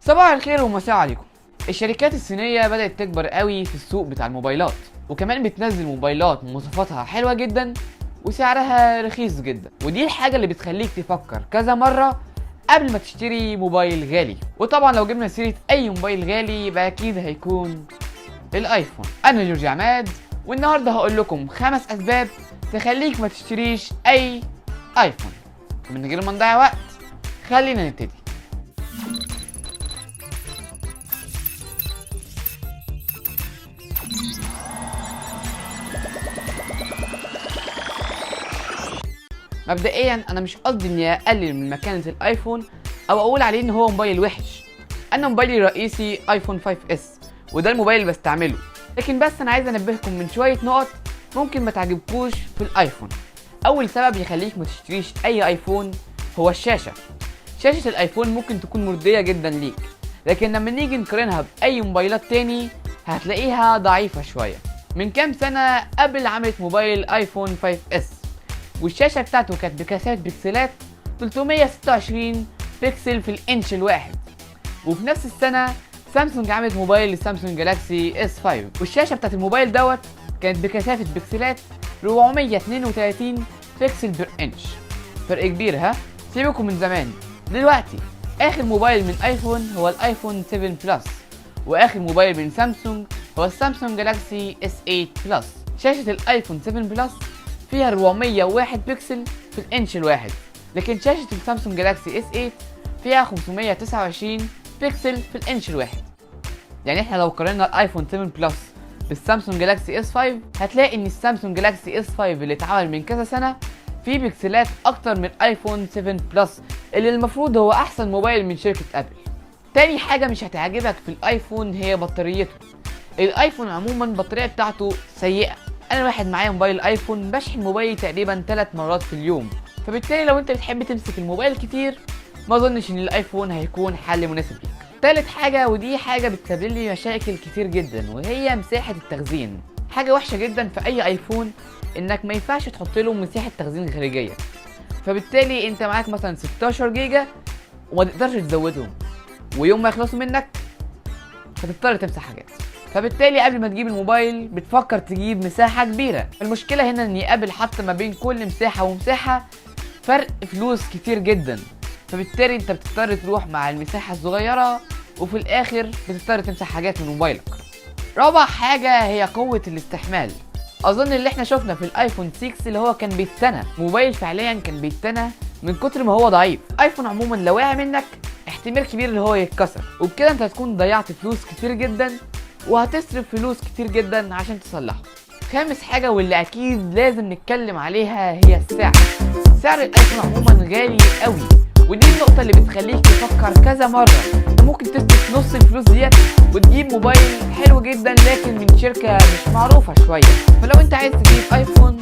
صباح الخير ومساء عليكم. الشركات الصينية بدأت تكبر قوي في السوق بتاع الموبايلات، وكمان بتنزل موبايلات مواصفاتها حلوة جدا وسعرها رخيص جدا، ودي الحاجة اللي بتخليك تفكر كذا مرة قبل ما تشتري موبايل غالي. وطبعا لو جبنا سيرة اي موبايل غالي يبقى اكيد هيكون الايفون. انا جورج عماد، والنهاردة هقول لكم 5 اسباب تخليك ما تشتريش اي ايفون. من غير ما نضيع وقت خلينا نبتدي. مبدئيا انا مش قصدي اني اقلل من مكانة الايفون او اقول عليه ان هو موبايل وحش. انا موبايلي الرئيسي ايفون 5S وده الموبايل اللي بستعمله، لكن بس انا عايز انبهكم من شوية نقط ممكن ما تعجبكوش في الايفون. اول سبب يخليك ما تشتريش اي ايفون هو الشاشة. شاشة الايفون ممكن تكون مرضية جدا ليك، لكن لما نيجي نقارنها باي موبايلات تاني هتلاقيها ضعيفة شوية. من كام سنة ابل عملت موبايل ايفون 5S والشاشة بتاعته كانت بكثافة بكسلات 326 بكسل في الانش الواحد. وفي نفس السنة سامسونج عملت موبايل السامسونج جالاكسي S5 والشاشة بتاعت الموبايل دوت كانت بكثافة بكسلات 432 بكسل بير انش. فرق كبير ها؟ سيبكم من زمان. دلوقتي اخر موبايل من ايفون هو الايفون 7 بلس، واخر موبايل من سامسونج هو السامسونج جالاكسي S8 بلس. شاشة الايفون 7 بلس فيها 401 بكسل في الانش الواحد، لكن شاشة السامسونج جالاكسي S8 فيها 529 بكسل في الانش الواحد. يعني احنا لو قارنا الايفون 7 بلس بالسامسونج جالاكسي S5 هتلاقي ان السامسونج جالاكسي S5 اللي اتعمل من كذا سنة فيه بكسلات اكتر من ايفون 7 بلس اللي المفروض هو احسن موبايل من شركة ابل. تاني حاجة مش هتعجبك في الايفون هي بطاريته. الايفون عموما البطارية بتاعته سيئة. انا واحد معايا موبايل ايفون بشحن موبايلي تقريبا 3 مرات في اليوم، فبالتالي لو انت بتحب تمسك الموبايل كتير ما اظنش ان الايفون هيكون حل مناسب ليك. تالت حاجة ودي حاجة بتسبب لي مشاكل كتير جدا وهي مساحة التخزين. حاجة وحشة جدا في اي ايفون انك ما ينفعش تحط له مساحة تخزين خارجية، فبالتالي انت معاك مثلا 16 جيجا وما تقدرش تزودهم، ويوم ما يخلصوا منك هتضطر تمسح حاجات. فبالتالي قبل ما تجيب الموبايل بتفكر تجيب مساحة كبيرة. المشكلة هنا ان ابل حط ما بين كل مساحة ومساحة فرق فلوس كتير جدا، فبالتالي انت بتضطر تروح مع المساحة الصغيرة وفي الاخر بتضطر تمسح حاجات من موبايلك. رابع حاجة هي قوة الاستحمال. اظن اللي احنا شفنا في الايفون 6 اللي هو كان بيتنى، موبايل فعليا كان بيتنى من كتر ما هو ضعيف. ايفون عموما لو وقع منك احتمال كبير ان هو يتكسر، وبكده انت هتكون ضيعت فلوس كتير جدا وهتصرف فلوس كتير جدا عشان تصلحه. خامس حاجة واللي اكيد لازم نتكلم عليها هي السعر. سعر الايفون عموما غالي قوي، ودي النقطة اللي بتخليك تفكر كذا مرة. انت ممكن تصرف نص الفلوس ديت وتجيب موبايل حلو جدا لكن من شركة مش معروفة شوية. فلو انت عايز تجيب ايفون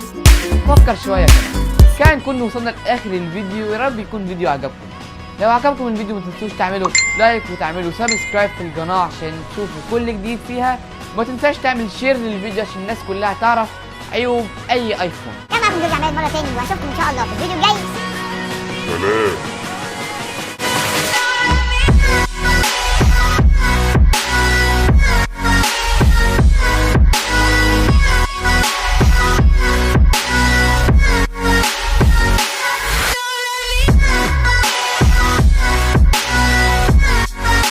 فكر شوية كده. نكون وصلنا لاخر الفيديو، يا رب يكون الفيديو عجبكم. لو عجبكم الفيديو ما تنسوش تعملوا لايك وتعملوا سبسكرايب في القناة عشان تشوفوا كل جديد فيها، وما تنساش تعمل شير للفيديو عشان الناس كلها تعرف عيوب اي ايفون. كان معاكم جورج عماد مرة تاني واشوفكم ان شاء الله في الفيديو الجاي. سلام.